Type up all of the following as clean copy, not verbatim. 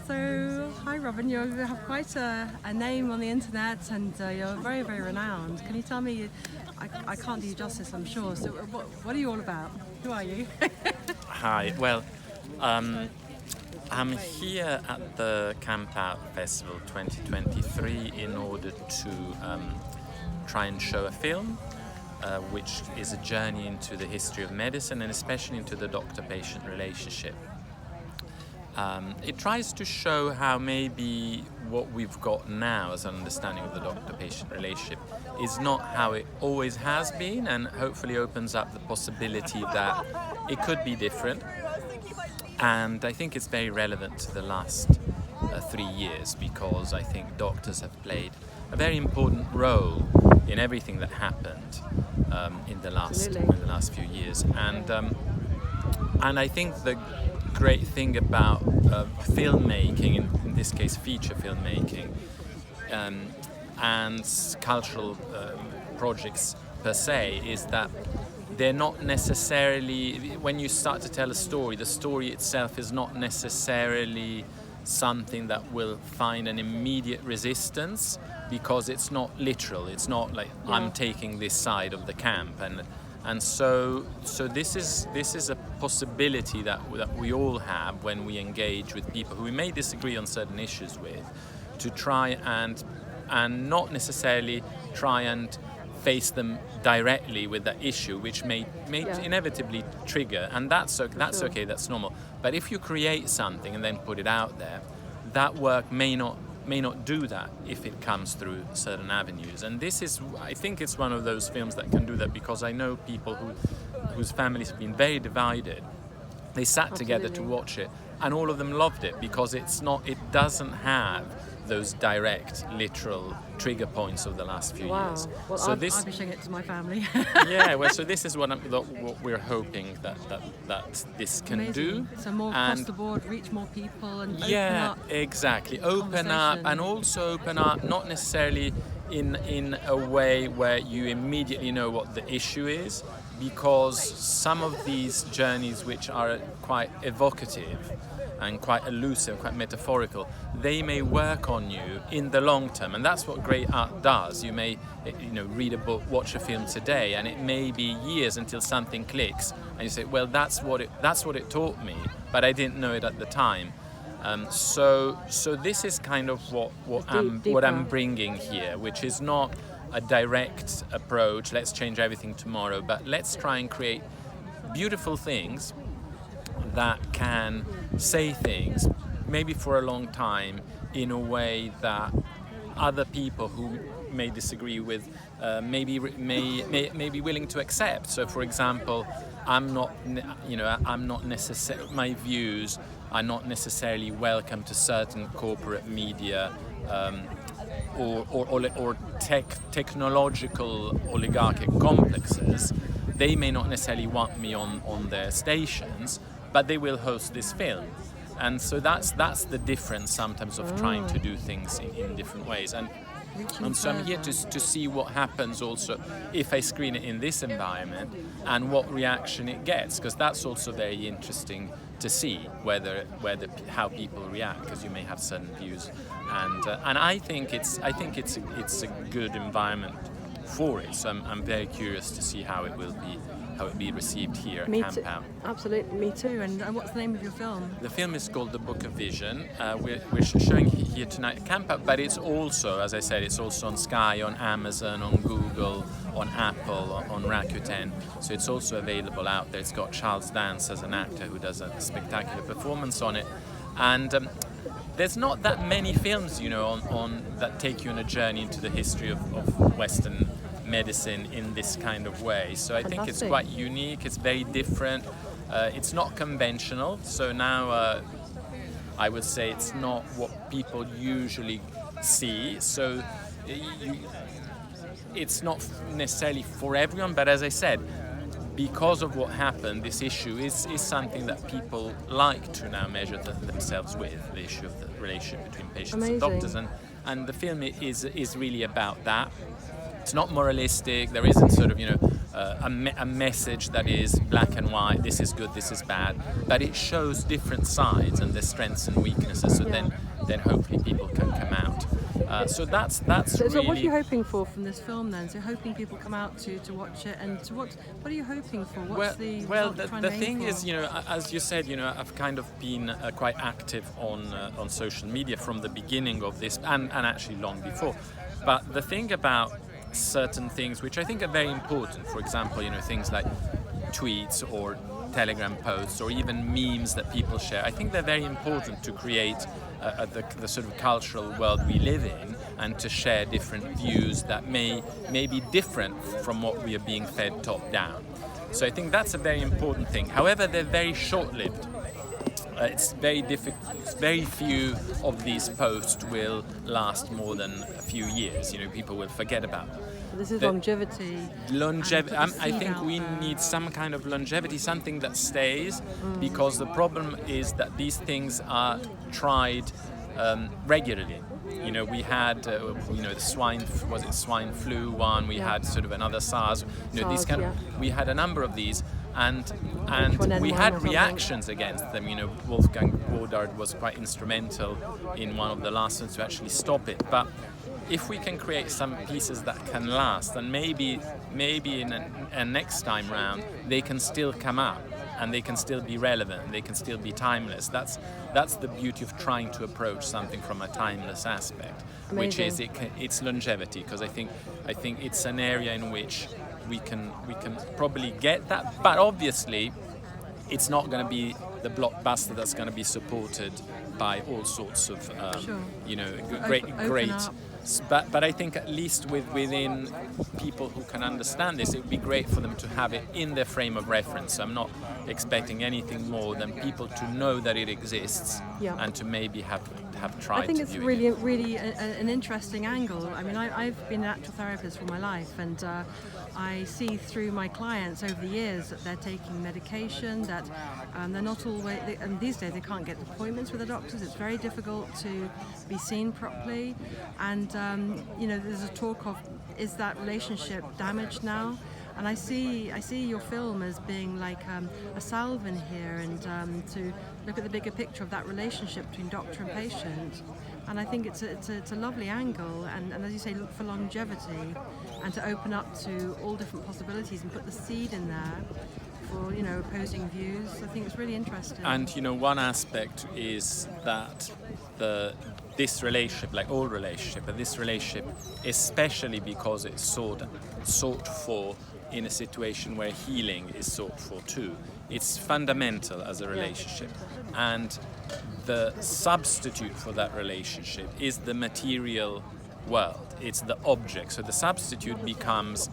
So, hi Robin, you have quite a name on the internet and you're very, very renowned. Can you tell me, I can't do you justice, I'm sure, so what are you all about? Who are you? Hi, well, I'm here at the Camp Out Festival 2023 in order to try and show a film which is a journey into the history of medicine and especially into the doctor-patient relationship. It tries to show how maybe what we've got now as an understanding of the doctor-patient relationship is not how it always has been, and hopefully opens up the possibility that it could be different. And I think it's very relevant to the last 3 years, because I think doctors have played a very important role in everything that happened in the last few years. And I think the great thing about filmmaking, in this case feature filmmaking, and cultural projects per se, is that they're not necessarily, when you start to tell a story, the story itself is not necessarily something that will find an immediate resistance, because it's not literal. It's not like I'm taking this side of the camp, and so this is a possibility that we all have when we engage with people who we may disagree on certain issues with, to try and not necessarily try and face them directly with that issue, which may inevitably trigger, and that's okay, that's normal. But if you create something and then put it out there, that work may not do that if it comes through certain avenues. And this is, I think it's one of those films that can do that, because I know people whose families have been very divided. They sat together to watch it, and all of them loved it, because it doesn't have those direct, literal trigger points of the last few years. Well, so I'll be showing it to my family. Yeah, well, so this is what we're hoping that this can do. So more across the board, reach more people, and open up. Exactly. Open up, and also open up, not necessarily in a way where you immediately know what the issue is, because some of these journeys, which are quite evocative and quite elusive, quite metaphorical, they may work on you in the long term, and that's what great art does. You may, read a book, watch a film today, and it may be years until something clicks, and you say, well, that's what it taught me, but I didn't know it at the time. So this is kind of what I'm bringing here, which is not a direct approach. Let's change everything tomorrow, but let's try and create beautiful things that can say things, maybe for a long time, in a way that other people who may disagree with may be willing to accept. So, for example, my views are not necessarily welcome to certain corporate media or technological oligarchic complexes. They may not necessarily want me on their stations, but they will host this film. And so that's the difference sometimes of trying to do things in different ways. And so I'm here to see what happens also if I screen it in this environment, and what reaction it gets, because that's also very interesting to see how people react, because you may have certain views, and I think it's a good environment for it. So I'm very curious to see how it will be received here at Camp Out. Absolutely, me too. And what's the name of your film? The film is called The Book of Vision. We're showing here tonight at Camp Out, but it's also, as I said, it's also on Sky, on Amazon, on Google, on Apple, on Rakuten. So it's also available out there. It's got Charles Dance as an actor who does a spectacular performance on it. And there's not that many films, on that take you on a journey into the history of Western medicine in this kind of way. So I think it's quite unique. It's very different. It's not conventional. So now I would say it's not what people usually see. So it's not necessarily for everyone. But as I said, because of what happened, this issue is something that people like to now measure themselves with, the issue of the relationship between patients and doctors. And the film is really about that. It's not moralistic. There isn't sort of, a message that is black and white, this is good, this is bad, but it shows different sides and their strengths and weaknesses, so then hopefully people can come out. So that's really... So what are you hoping for from this film then? So hoping people come out to watch it, and what are you hoping for? What's the thing is, as you said, I've kind of been quite active on social media from the beginning of this, and actually long before. But the thing about certain things which I think are very important, for example, things like tweets or Telegram posts or even memes that people share, I think they're very important to create the sort of cultural world we live in, and to share different views that may be different from what we are being fed top down. So I think that's a very important thing. However, they're very short-lived. It's very difficult. Very few of these posts will last more than a few years. People will forget about them. This is longevity. I think we need some kind of longevity, something that stays, because the problem is that these things are tried regularly. We had, the swine flu one. We had sort of another SARS. These kind of. We had a number of these, and we had reactions against them. Wolfgang Wodardt was quite instrumental in one of the last ones to actually stop it. But if we can create some pieces that can last, and maybe in a next time round they can still come up and they can still be relevant, they can still be timeless. That's the beauty of trying to approach something from a timeless aspect. Amazing. Which is it's longevity, because I think it's an area in which we can probably get that, but obviously it's not going to be the blockbuster that's going to be supported by all sorts of great. But I think at least within people who can understand this, it would be great for them to have it in their frame of reference. I'm not expecting anything more than people to know that it exists, and to maybe have tried. I think to it's view really an interesting angle. I mean, I've been an actual therapist for my life, and I see through my clients over the years that they're taking medication, that they're not always, and these days they can't get appointments with the doctors. It's very difficult to be seen properly, and there's a talk of, is that relationship damaged now? And I see your film as being like a salve in here, and to look at the bigger picture of that relationship between doctor and patient. And I think it's a lovely angle, and as you say, look for longevity, and to open up to all different possibilities and put the seed in there for opposing views. I think it's really interesting. And one aspect is that this relationship, like all relationship, but this relationship, especially because it's sought for in a situation where healing is sought for too, it's fundamental as a relationship. And the substitute for that relationship is the material world. It's the object. So the substitute becomes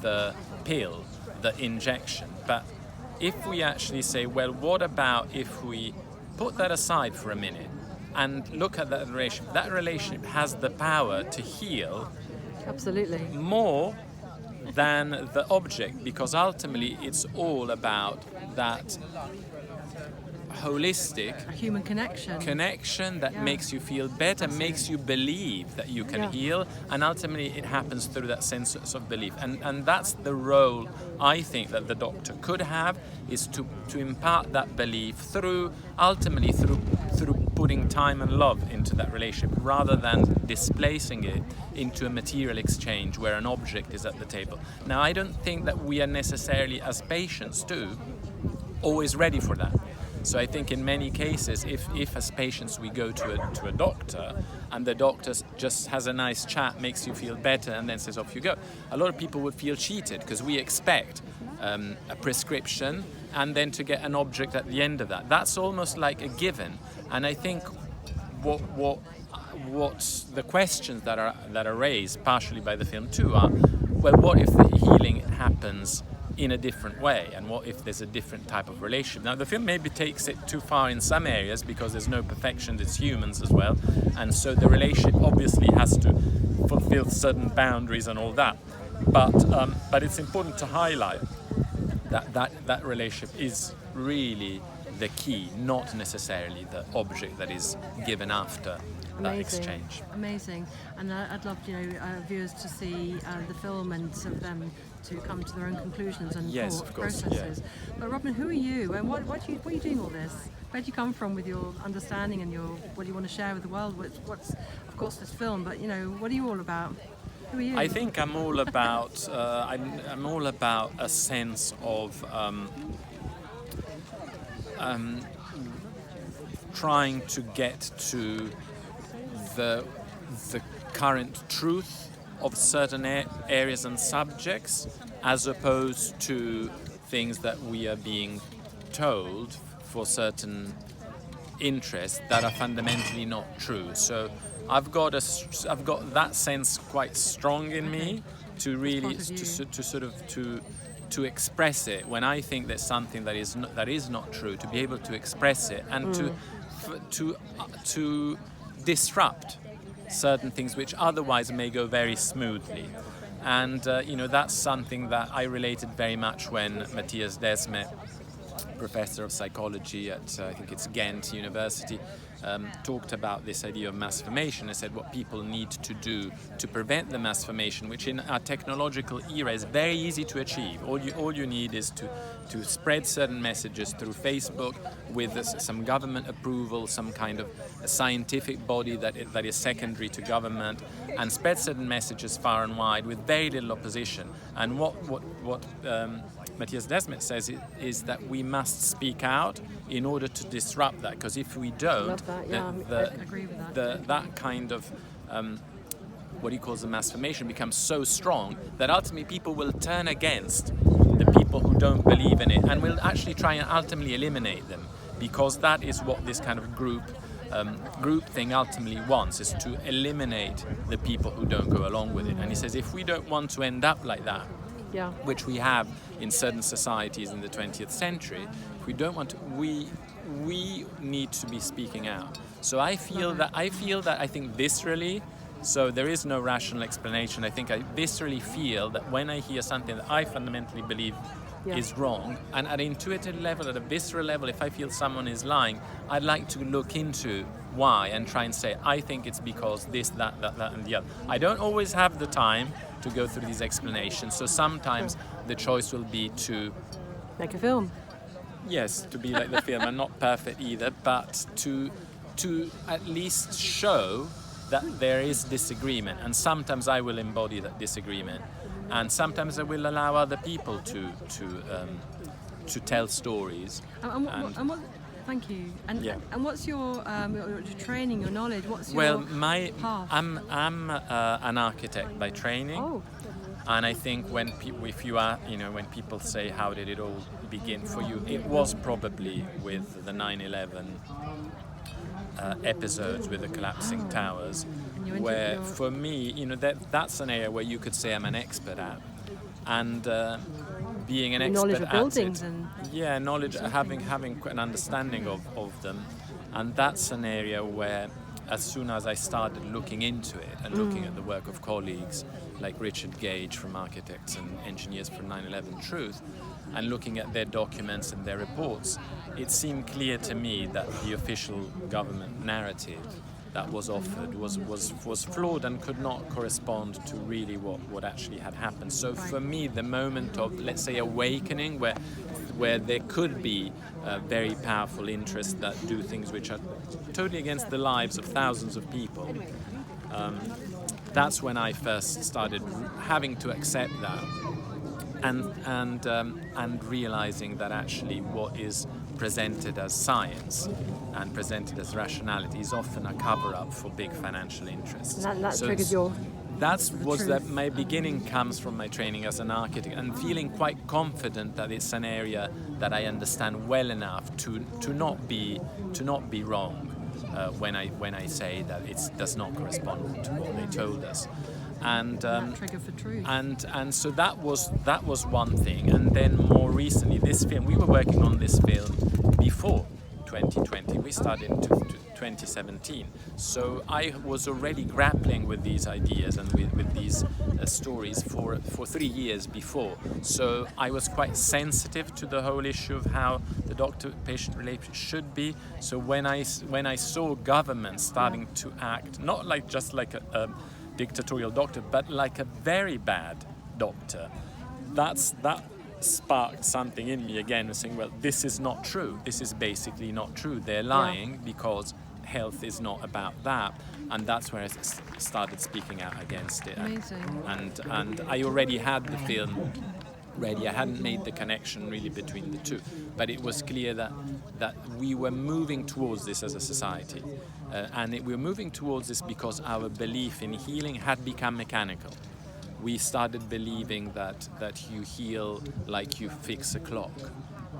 the pill, the injection. But if we actually say, well, what about if we put that aside for a minute and look at that relationship has the power to heal. Absolutely. More than the object, because ultimately it's all about that holistic human connection that makes you feel better, makes you believe that you can heal, and ultimately it happens through that sense of belief, and that's the role I think that the doctor could have, is to impart that belief through putting time and love into that relationship, rather than displacing it into a material exchange where an object is at the table. Now, I don't think that we are necessarily, as patients too, always ready for that. So I think in many cases, if as patients we go to a doctor and the doctor just has a nice chat, makes you feel better, and then says off you go, a lot of people would feel cheated, because we expect a prescription and then to get an object at the end of that. That's almost like a given. And I think what the questions that are raised partially by the film too are, well, what if the healing happens in a different way, and what if there's a different type of relationship? Now, the film maybe takes it too far in some areas, because there's no perfection, it's humans as well, and so the relationship obviously has to fulfill certain boundaries and all that, but it's important to highlight that relationship is really the key, not necessarily the object that is given after that exchange. Amazing. And I'd love viewers to see the film and sort of them to come to their own conclusions and Yes, thought of course, processes. But Robin, who are you, and what are you doing all this? Where do you come from with your understanding and what do you want to share with the world? What's of course this film, but what are you all about? Who are you? I think I'm all about I'm all about a sense of trying to get to the current truth of certain areas and subjects, as opposed to things that we are being told for certain interests that are fundamentally not true. So I've got that sense quite strong in me to really to express it when I think there's something that is not true, to be able to express it and to disrupt certain things which otherwise may go very smoothly. And that's something that I related very much when Matthias Desmet, professor of psychology at I think it's Ghent University, talked about this idea of mass formation. He said what people need to do to prevent the mass formation, which in our technological era is very easy to achieve. All you need is to spread certain messages through Facebook with some government approval, some kind of scientific body that is secondary to government, and spread certain messages far and wide with very little opposition. And what Matthias Desmet says is that we must speak out in order to disrupt that, because if we don't, I agree with that. that kind of what he calls the mass formation becomes so strong that ultimately people will turn against the people who don't believe in it, and will actually try and ultimately eliminate them, because that is what this kind of group thing ultimately wants, is to eliminate the people who don't go along with it. And he says if we don't want to end up like that, which we have in certain societies in the 20th century, if we don't want to, we need to be speaking out. So I feel that I think viscerally, so there is no rational explanation. I think I viscerally feel that when I hear something that I fundamentally believe is wrong, and at an intuitive level, at a visceral level, if I feel someone is lying, I'd like to look into why and try and say, I think it's because this, that, and the other. I don't always have the time to go through these explanations, so sometimes the choice will be to make a film. Yes, to be like the film, and not perfect either, but to at least show that there is disagreement, and sometimes I will embody that disagreement, and sometimes I will allow other people to tell stories. Thank you. And what's your training, your knowledge? What's your path? I'm an architect by training. Oh. And I think when people say how did it all begin for you, it was probably with the 9/11 episodes with the collapsing towers, where for me, that's an area where you could say I'm an expert at, and being an expert knowledge of at buildings it, knowledge, having an understanding of them, and that's an area where, as soon as I started looking into it and looking at the work of colleagues like Richard Gage from Architects and Engineers for 9/11 Truth, and looking at their documents and their reports, it seemed clear to me that the official government narrative that was offered was flawed and could not correspond to really what actually had happened. So for me, the moment of, let's say, awakening, where there could be very powerful interests that do things which are totally against the lives of thousands of people, that's when I first started having to accept that, and realizing that actually what is presented as science and presented as rationality is often a cover-up for big financial interests. And that triggers your... My beginning comes from my training as an architect, and feeling quite confident that it's an area that I understand well enough to not be wrong when I say that it does not correspond to what they told us. And trigger for truth. And so that was one thing. And then more recently, this film, we were working on this film before 2020. We started in 2017. So I was already grappling with these ideas and with these stories for 3 years before. So I was quite sensitive to the whole issue of how the doctor-patient relationship should be. So when I saw government starting to act, not just like a dictatorial doctor, but like a very bad doctor, that sparked something in me again, saying, well, this is not true. This is basically not true. They're lying because health is not about that. And that's where I started speaking out against it. Amazing. And I already had the film ready. I hadn't made the connection really between the two, but it was clear that we were moving towards this as a society, and we were moving towards this because our belief in healing had become mechanical. We started believing that you heal like you fix a clock.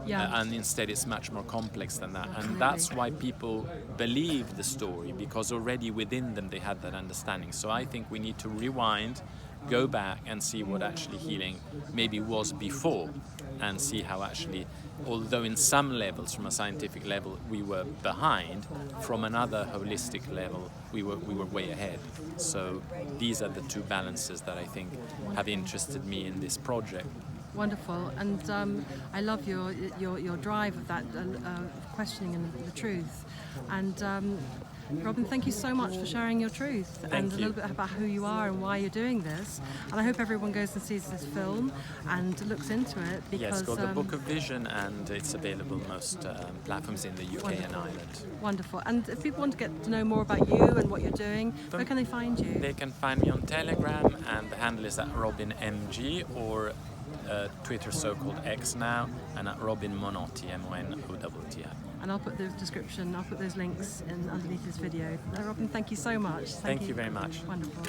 And instead it's much more complex than that. Absolutely. And that's why people believe the story, because already within them they had that understanding. So I think we need to rewind, go back and see what actually healing maybe was before, and see how actually, although in some levels from a scientific level we were behind, from another holistic level we were way ahead. So these are the two balances that I think have interested me in this project. Wonderful, and I love your drive of that questioning and the truth. And Robin, thank you so much for sharing your truth and a little bit about who you are and why you're doing this. And I hope everyone goes and sees this film and looks into it, because yes, it's called The Book of Vision, and it's available on most platforms in the UK and Ireland. Wonderful. And if people want to get to know more about you and what you're doing, where can they find you? They can find me on Telegram, and the handle is at RobinMG, or Twitter, so-called X now, and at Robin Monotti, Monotti. And I'll put the description, I'll put those links in underneath this video. Robin, thank you so much. Thank you very much. Wonderful.